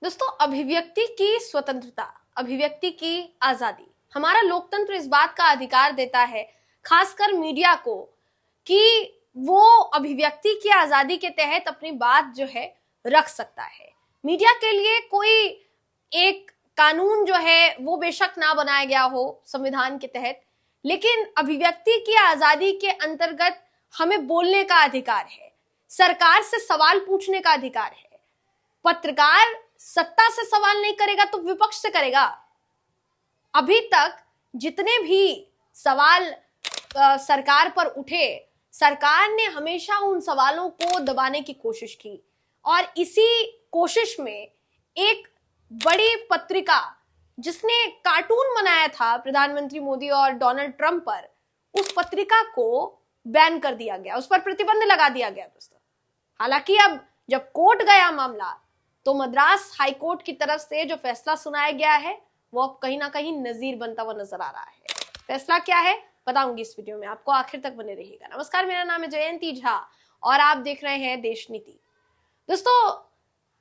दोस्तों, अभिव्यक्ति की स्वतंत्रता, अभिव्यक्ति की आजादी, हमारा लोकतंत्र इस बात का अधिकार देता है, खासकर मीडिया को, कि वो अभिव्यक्ति की आजादी के तहत अपनी बात जो है रख सकता है। मीडिया के लिए कोई एक कानून जो है वो बेशक ना बनाया गया हो संविधान के तहत, लेकिन अभिव्यक्ति की आजादी के अंतर्गत हमें बोलने का अधिकार है, सरकार से सवाल पूछने का अधिकार है। पत्रकार सत्ता से सवाल नहीं करेगा तो विपक्ष से करेगा। अभी तक जितने भी सवाल सरकार पर उठे, सरकार ने हमेशा उन सवालों को दबाने की कोशिश की, और इसी कोशिश में एक बड़ी पत्रिका जिसने कार्टून बनाया था प्रधानमंत्री मोदी और डोनाल्ड ट्रंप पर, उस पत्रिका को बैन कर दिया गया, उस पर प्रतिबंध लगा दिया गया दोस्तों। हालांकि अब जब कोर्ट गया मामला, तो मद्रास हाईकोर्ट की तरफ से जो फैसला सुनाया गया है वो अब कहीं ना कहीं नजीर बनता हुआ नजर आ रहा है। फैसला क्या है बताऊंगी इस वीडियो में, आपको आखिर तक बने रहिएगा। नमस्कार, मेरा नाम है जयंती झा और आप देख रहे हैं देश नीति। दोस्तों,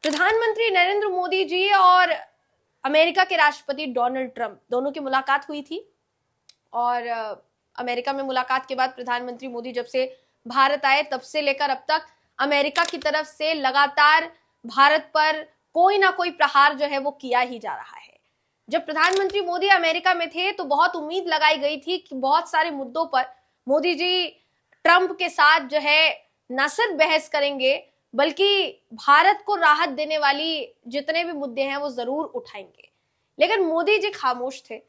प्रधानमंत्री नरेंद्र मोदी जी और अमेरिका के राष्ट्रपति डोनाल्ड ट्रंप दोनों की मुलाकात हुई थी, और अमेरिका में मुलाकात के बाद प्रधानमंत्री मोदी जब से भारत आए तब से लेकर अब तक अमेरिका की तरफ से लगातार भारत पर कोई ना कोई प्रहार जो है वो किया ही जा रहा है। जब प्रधानमंत्री मोदी अमेरिका में थे तो बहुत उम्मीद लगाई गई थी कि बहुत सारे मुद्दों पर मोदी जी ट्रंप के साथ जो है न सिर्फ बहस करेंगे बल्कि भारत को राहत देने वाली जितने भी मुद्दे हैं वो जरूर उठाएंगे, लेकिन मोदी जी खामोश थे।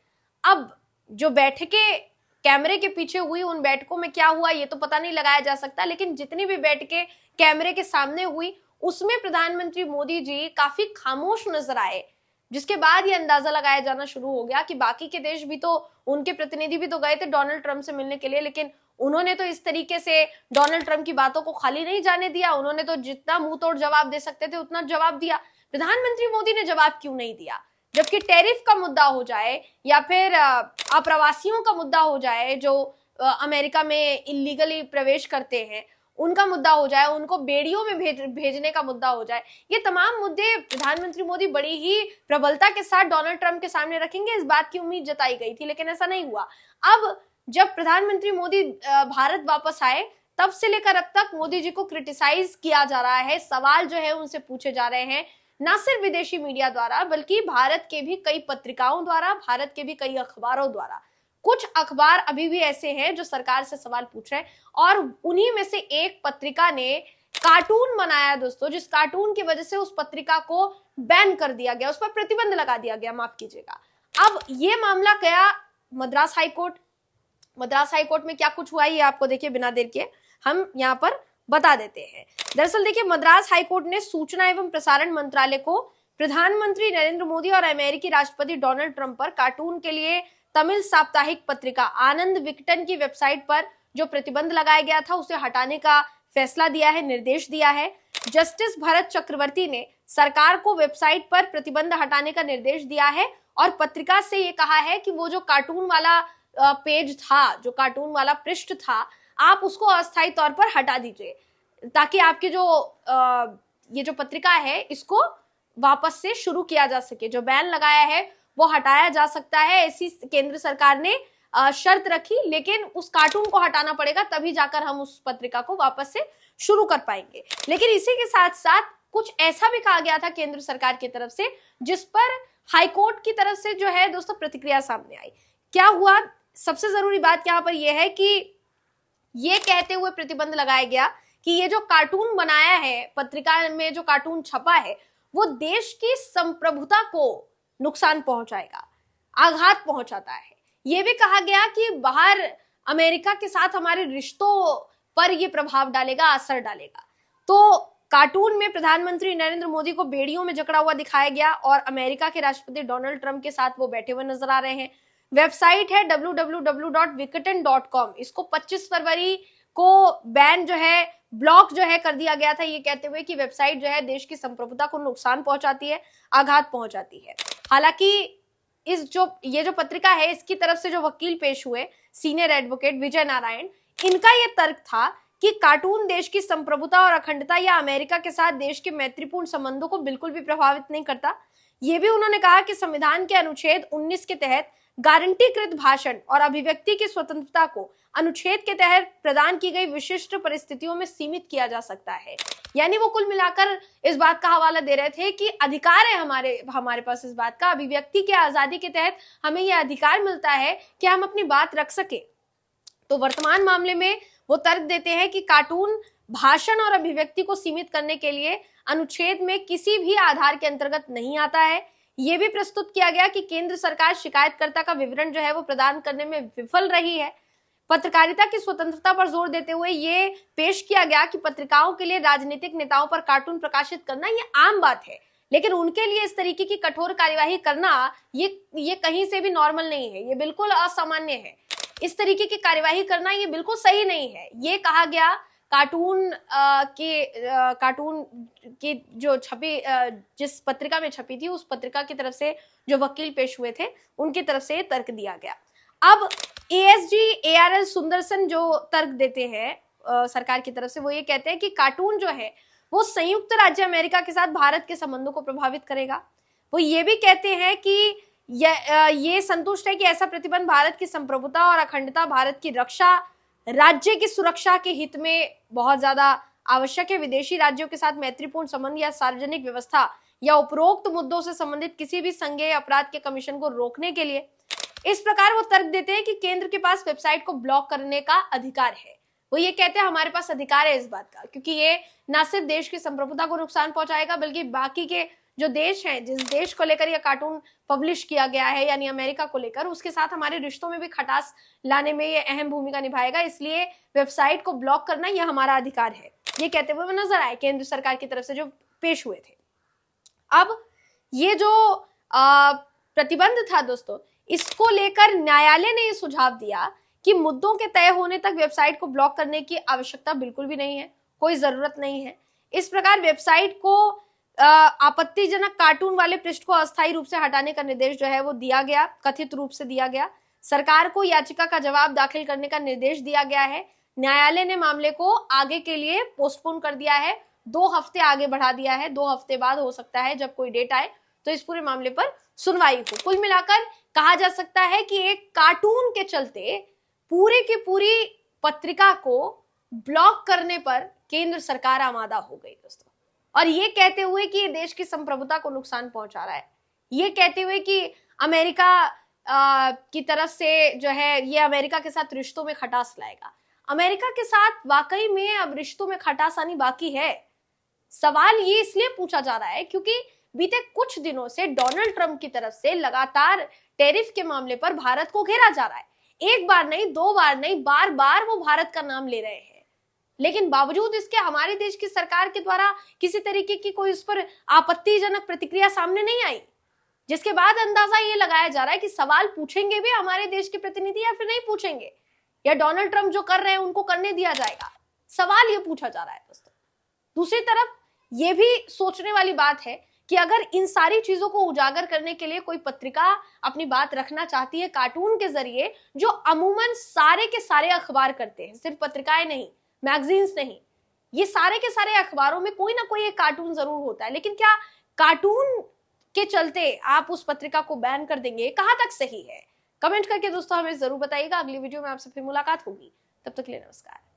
अब जो बैठकें कैमरे के पीछे हुई, उन बैठकों में क्या हुआ ये तो पता नहीं लगाया जा सकता, लेकिन जितनी भी बैठकें कैमरे के सामने हुई उसमें प्रधानमंत्री मोदी जी काफी खामोश नजर आए, जिसके बाद ये अंदाजा लगाया जाना शुरू हो गया कि बाकी के देश भी तो, उनके प्रतिनिधि भी तो गए थे डोनाल्ड ट्रंप से मिलने के लिए, लेकिन उन्होंने तो इस तरीके से डोनाल्ड ट्रंप की बातों को खाली नहीं जाने दिया। उन्होंने तो जितना मुंह तोड़ जवाब दे सकते थे उतना जवाब दिया। प्रधानमंत्री मोदी ने जवाब क्यों नहीं दिया? जबकि टैरिफ का मुद्दा हो जाए या फिर अप्रवासियों का मुद्दा हो जाए जो अमेरिका में इलीगली प्रवेश करते हैं, उनका मुद्दा हो जाए, उनको बेड़ियों में भेजने का मुद्दा हो जाए, ये तमाम मुद्दे प्रधानमंत्री मोदी बड़ी ही प्रबलता के साथ डोनाल्ड ट्रंप के सामने रखेंगे, इस बात की उम्मीद जताई गई थी, लेकिन ऐसा नहीं हुआ। अब जब प्रधानमंत्री मोदी भारत वापस आए तब से लेकर अब तक मोदी जी को क्रिटिसाइज किया जा रहा है, सवाल जो है उनसे पूछे जा रहे हैं, न सिर्फ विदेशी मीडिया द्वारा बल्कि भारत के भी कई पत्रिकाओं द्वारा, भारत के भी कई अखबारों द्वारा। कुछ अखबार अभी भी ऐसे हैं जो सरकार से सवाल पूछ रहे हैं, और उन्हीं में से एक पत्रिका ने कार्टून बनाया दोस्तों, जिस कार्टून की वजह से उस पत्रिका को बैन कर दिया गया, उस पर प्रतिबंध लगा दिया गया, माफ कीजिएगा। अब ये मामला गया मद्रास हाईकोर्ट। मद्रास हाईकोर्ट में क्या कुछ हुआ ये आपको देखिए बिना देर के हम यहाँ पर बता देते हैं। दरअसल देखिए, मद्रास हाईकोर्ट ने सूचना एवं प्रसारण मंत्रालय को प्रधानमंत्री नरेंद्र मोदी और अमेरिकी राष्ट्रपति डोनाल्ड ट्रंप पर कार्टून के लिए तमिल साप्ताहिक पत्रिका आनंद विकटन की वेबसाइट पर जो प्रतिबंध लगाया गया था उसे हटाने का फैसला दिया है, निर्देश दिया है। जस्टिस भरत चक्रवर्ती ने सरकार को वेबसाइट पर प्रतिबंध हटाने का निर्देश दिया है और पत्रिका से ये कहा है कि वो जो कार्टून वाला पेज था, जो कार्टून वाला पृष्ठ था, आप उसको अस्थायी तौर पर हटा दीजिए, ताकि आपकी जो ये जो पत्रिका है इसको वापस से शुरू किया जा सके। जो बैन लगाया है वो हटाया जा सकता है, ऐसी केंद्र सरकार ने शर्त रखी, लेकिन उस कार्टून को हटाना पड़ेगा, तभी जाकर हम उस पत्रिका को वापस से शुरू कर पाएंगे। लेकिन इसी के साथ साथ कुछ ऐसा भी कहा गया था केंद्र सरकार की तरफ से, जिस पर हाईकोर्ट की तरफ से जो है दोस्तों प्रतिक्रिया सामने आई। क्या हुआ? सबसे जरूरी बात यहाँ पर यह है कि ये कहते हुए प्रतिबंध लगाया गया कि ये जो कार्टून बनाया है, पत्रिका में जो कार्टून छपा है, वो देश की संप्रभुता को नुकसान पहुंचाएगा, आघात पहुंचाता है। यह भी कहा गया कि बाहर अमेरिका के साथ हमारे रिश्तों पर यह प्रभाव डालेगा, असर डालेगा। तो कार्टून में प्रधानमंत्री नरेंद्र मोदी को बेड़ियों में जकड़ा हुआ दिखाया गया और अमेरिका के राष्ट्रपति डोनाल्ड ट्रंप के साथ वो बैठे हुए नजर आ रहे हैं। वेबसाइट है www.wikiten.com, इसको 25 फरवरी को बैन जो है, ब्लॉक जो है कर दिया गया था, ये कहते हुए कि वेबसाइट जो है देश की संप्रभुता को नुकसान पहुंचाती है, आघात पहुंचाती है। हालांकि ये जो पत्रिका है, इसकी तरफ से जो वकील पेश हुए, सीनियर एडवोकेट विजय नारायण, इनका ये तर्क था कि कार्टून देश की संप्रभुता और अखंडता या अमेरिका के साथ देश के मैत्रीपूर्ण संबंधों को बिल्कुल भी प्रभावित नहीं करता। ये भी उन्होंने कहा कि संविधान के अनुच्छेद 19 के तहत गारंटीकृत भाषण और अभिव्यक्ति की स्वतंत्रता को अनुच्छेद के तहत प्रदान की गई विशिष्ट परिस्थितियों में सीमित किया जा सकता है। यानी वो कुल मिलाकर इस बात का हवाला दे रहे थे कि अधिकार है हमारे पास इस बात का, अभिव्यक्ति की आजादी के तहत हमें यह अधिकार मिलता है कि हम अपनी बात रख सके। तो वर्तमान मामले में वो तर्क देते हैं कि कार्टून भाषण और अभिव्यक्ति को सीमित करने के लिए अनुच्छेद में किसी भी आधार के अंतर्गत नहीं आता है। यह भी प्रस्तुत किया गया कि केंद्र सरकार शिकायतकर्ता का विवरण जो है वो प्रदान करने में विफल रही है। पत्रकारिता की स्वतंत्रता पर जोर देते हुए ये पेश किया गया कि पत्रिकाओं के लिए राजनीतिक नेताओं पर कार्टून प्रकाशित करना ये आम बात है, लेकिन उनके लिए इस तरीके की कठोर कार्यवाही करना ये कहीं से भी नॉर्मल नहीं है, ये बिल्कुल असामान्य है। इस तरीके की कार्यवाही करना ये बिल्कुल सही नहीं है। ये कहा गया कार्टून की जो छपी जिस पत्रिका में छपी थी उस पत्रिका की तरफ से जो वकील पेश हुए थे उनकी तरफ से तर्क दिया गया। अब एएसजी ARL सुंदरसन जो तर्क देते हैं सरकार की तरफ से, वो ये कहते हैं कि कार्टून जो है वो संयुक्त राज्य अमेरिका के साथ भारत के संबंधों को प्रभावित करेगा। वो ये भी कहते हैं कि ये संतुष्ट है कि ऐसा प्रतिबंध भारत की संप्रभुता और अखंडता, भारत की रक्षा, राज्य की सुरक्षा के हित में बहुत ज्यादा आवश्यक है। विदेशी राज्यों के साथ मैत्रीपूर्ण संबंध या सार्वजनिक व्यवस्था या उपरोक्त मुद्दों से संबंधित किसी भी संज्ञेय अपराध के कमीशन को रोकने के लिए इस प्रकार वो तर्क देते हैं कि केंद्र के पास वेबसाइट को ब्लॉक करने का अधिकार है। वो ये कहते हैं हमारे पास अधिकार है इस बात का, क्योंकि ये ना सिर्फ देश की संप्रभुता को नुकसान पहुंचाएगा बल्कि बाकी के जो देश हैं, जिस देश को लेकर यह कार्टून पब्लिश किया गया है यानी अमेरिका को लेकर, उसके साथ हमारे रिश्तों में भी खटास लाने में ये अहम भूमिका निभाएगा। इसलिए वेबसाइट को ब्लॉक करना यह हमारा अधिकार है, ये कहते हुए वो नजर आए केंद्र सरकार की तरफ से जो पेश हुए थे। अब ये जो प्रतिबंध था दोस्तों, इसको लेकर न्यायालय ने ये सुझाव दिया कि मुद्दों के तय होने तक वेबसाइट को ब्लॉक करने की आवश्यकता बिल्कुल भी नहीं है, कोई जरूरत नहीं है। इस प्रकार वेबसाइट को आपत्तिजनक कार्टून वाले पृष्ठ को अस्थायी रूप से हटाने का निर्देश जो है वो दिया गया, कथित रूप से दिया गया। सरकार को याचिका का जवाब दाखिल करने का निर्देश दिया गया है। न्यायालय ने मामले को आगे के लिए पोस्टपोन कर दिया है, 2 हफ्ते आगे बढ़ा दिया है। 2 हफ्ते बाद हो सकता है जब कोई डेट आए तो इस पूरे मामले पर सुनवाई हो। कुल मिलाकर कहा जा सकता है कि एक कार्टून के चलते पूरे की पूरी पत्रिका को ब्लॉक करने पर केंद्र सरकार आमादा हो गई दोस्तों, और ये कहते हुए कि ये देश की संप्रभुता को नुकसान पहुंचा रहा है, ये कहते हुए कि अमेरिका की तरफ से जो है ये अमेरिका के साथ रिश्तों में खटास लाएगा। अमेरिका के साथ वाकई में अब रिश्तों में खटास आनी बाकी है। सवाल ये इसलिए पूछा जा रहा है क्योंकि बीते कुछ दिनों से डोनाल्ड ट्रंप की तरफ से लगातार टैरिफ के मामले पर भारत को घेरा जा रहा है। एक बार नहीं, 2 बार नहीं, बार बार वो भारत का नाम ले रहे हैं, लेकिन बावजूद इसके हमारे देश की सरकार के द्वारा किसी तरीके की कोई उस पर आपत्तिजनक प्रतिक्रिया सामने नहीं आई, जिसके बाद अंदाजा ये लगाया जा रहा है कि सवाल पूछेंगे भी हमारे देश के प्रतिनिधि या फिर नहीं पूछेंगे, या डोनाल्ड ट्रंप जो कर रहे हैं उनको करने दिया जाएगा। सवाल ये पूछा जा रहा है दोस्तों। दूसरी तरफ ये भी सोचने वाली बात है कि अगर इन सारी चीजों को उजागर करने के लिए कोई पत्रिका अपनी बात रखना चाहती है कार्टून के जरिए, जो अमूमन सारे के सारे अखबार करते हैं, सिर्फ पत्रिकाएं नहीं, मैगजीन्स नहीं, ये सारे के सारे अखबारों में कोई ना कोई एक कार्टून जरूर होता है, लेकिन क्या कार्टून के चलते आप उस पत्रिका को बैन कर देंगे? कहां तक सही है? कमेंट करके दोस्तों हमें जरूर बताइएगा। अगली वीडियो में आपसे फिर मुलाकात होगी, तब तक के लिए नमस्कार।